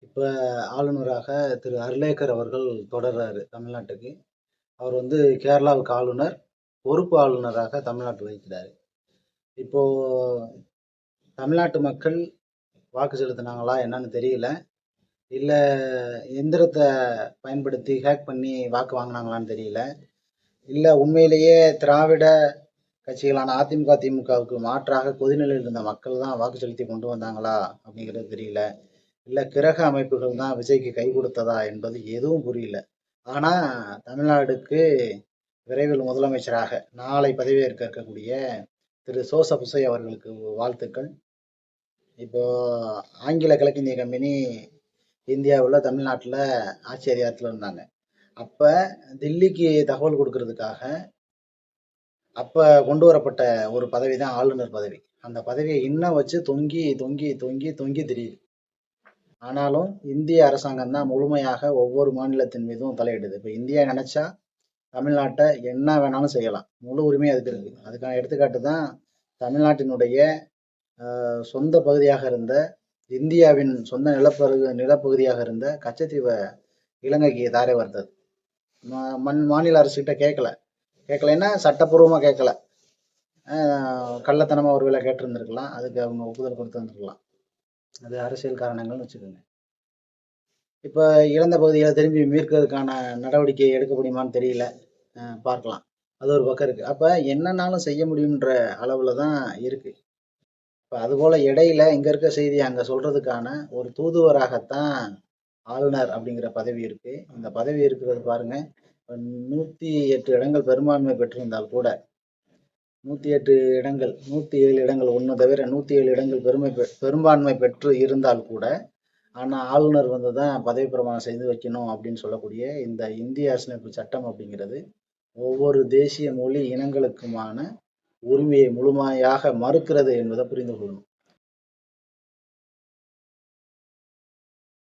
இப்ப ஆளுநராக திரு அர்லேக்கர் அவர்கள் தொடர்றாரு தமிழ்நாட்டுக்கு. அவர் கேரளாவுக்கு ஆளுநர், பொறுப்பு ஆளுநராக தமிழ்நாட்டு வகிக்கிறாரு. இப்போ தமிழ்நாட்டு மக்கள் வாக்கு செலுத்தினாங்களா என்னன்னு தெரியல. இல்ல எந்திரத்தை பயன்படுத்தி ஹேக் பண்ணி வாக்கு வாங்கினாங்களான்னு தெரியல. இல்ல உண்மையிலேயே திராவிட கட்சிகளான அதிமுக, திமுகவுக்கு மாற்றாக கொதிநிலையில் இருந்த மக்கள் தான் வாக்கு செலுத்தி கொண்டு வந்தாங்களா அப்படிங்கிறது தெரியல. இல்ல கிரக அமைப்புகள் தான் விஜய்க்கு கை கொடுத்ததா என்பது எதுவும் புரியல. ஆனா தமிழ்நாடுக்கு விரைவில் முதலமைச்சராக நாளை பதவியேற்க இருக்கக்கூடிய திரு சோச புசை அவர்களுக்கு வாழ்த்துக்கள். இப்போ ஆங்கில கிழக்கிந்திய கம்பெனி இந்தியாவில் தமிழ்நாட்டில் ஆட்சி அதிகாரத்தில் இருந்தாங்க. அப்ப தில்லிக்கு தகவல் கொடுக்கறதுக்காக அப்ப கொண்டு வரப்பட்ட ஒரு பதவி தான் ஆளுநர் பதவி. அந்த பதவியை இன்னும் வச்சு தொங்கி தொங்கி தொங்கி தொங்கி தெரியுது. ஆனாலும் இந்திய அரசாங்கம் தான் முழுமையாக ஒவ்வொரு மாநிலத்தின் மீதும் தலையிடுது. இப்ப இந்தியா நினைச்சா தமிழ்நாட்டை என்ன வேணாலும் செய்யலாம், முழு உரிமை அதுக்கு இருக்கு. அதுக்கான எடுத்துக்காட்டு தான் தமிழ்நாட்டினுடைய சொந்த பகுதியாக இருந்த, இந்தியாவின் சொந்த நிலப்பகுதியாக இருந்த கச்சத்தீவை இலங்கைக்கு தாரை வார்த்தது. மாநில அரசுகிட்ட கேட்கலைன்னா சட்டப்பூர்வமா கேட்கல, கள்ளத்தனமா ஒருவேளை கேட்டிருந்திருக்கலாம். அதுக்கு அவங்க ஒப்புதல் கொடுத்துருந்துருக்கலாம். அது அரசியல் காரணங்கள்னு வச்சுக்கோங்க. இப்ப இழந்த பகுதிகளை திரும்பி மீட்கிறதுக்கான நடவடிக்கை எடுக்க முடியுமான்னு தெரியல, பார்க்கலாம். அது ஒரு பக்கம் இருக்கு. அப்ப என்னன்னாலும் செய்ய முடியுன்ற அளவுல தான் இருக்கு. இப்ப அது போல இடையில இங்க இருக்க செய்தி அங்க சொல்றதுக்கான ஒரு தூதுவராகத்தான் ஆளுநர் அப்படிங்கிற பதவி இருக்கு. இந்த பதவி இருக்கிறது பாருங்க, 108 இடங்கள் பெரும்பான்மை பெற்றிருந்தால் கூட, 108 இடங்கள், 107 இடங்கள் ஒண்ணு தவிர 107 இடங்கள் பெரும்பான்மை பெற்று இருந்தால் கூட, ஆனா ஆளுநர் தான் பதவி பிரமாணம் செய்து வைக்கணும் அப்படின்னு சொல்லக்கூடிய இந்த இந்திய அரசியலமைப்பு சட்டம் அப்படிங்கிறது ஒவ்வொரு தேசிய மொழி இனங்களுக்குமான உரிமையை முழுமையாக மறுக்கிறது என்பதை புரிந்து கொள்ளணும்.